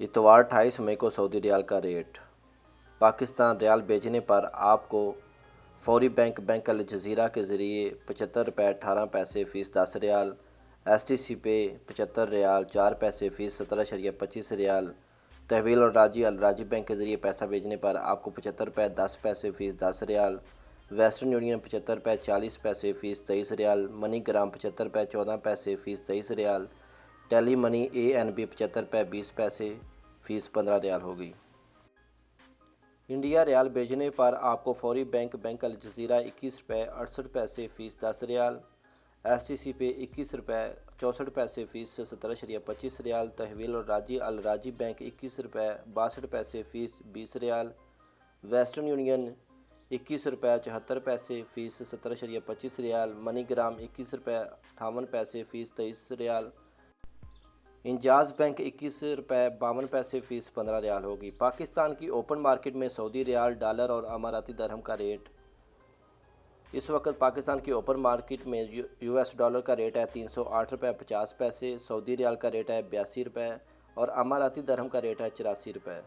اتوار 28 مئی کو سعودی ریال کا ریٹ۔ پاکستان ریال بھیجنے پر آپ کو فوری بینک الجزیرہ کے ذریعے 75 روپے 18 پیسے فیس 10 ریال، ایس ٹی سی پے 75 ریال 4 پیسے فیس 17.25 ریال، تحویل اور الراجی بینک کے ذریعے پیسہ بھیجنے پر آپ کو 75 روپے 10 پیسے فیس 10 ریال، ویسٹرن یونین 75 روپے 40 پیسے فیس 23 ریال، منی گرام 75 روپے 14 پیسے فیس 23 ریال، ٹیلی منی ANB 75 روپے 20 پیسے فیس 15 ریال ہوگی۔ انڈیا ریال بھیجنے پر آپ کو فوری بینک الجزیرہ 21 روپے 68 پیسے فیس 10 ریال، ایس ٹی سی پے 21 روپے 64 پیسے فیس 17.25 ریال، تحویل اور الراجی بینک 21 روپے 62 پیسے فیس 20 ریال، ویسٹرن یونین 21 روپے 74 پیسے فیس 17.25 ریال، منی گرام 21 روپے 58 پیسے فیس 23 ریال، انجاز بینک 21 روپے 52 پیسے فیس 15 ریال ہوگی۔ پاکستان کی اوپن مارکیٹ میں سعودی ریال، ڈالر اور اماراتی درہم کا ریٹ۔ اس وقت پاکستان کی اوپن مارکیٹ میں US ڈالر کا ریٹ ہے 308 روپے 50 پیسے، سعودی ریال کا ریٹ ہے 82 روپے اور اماراتی درہم کا ریٹ ہے 84 روپے۔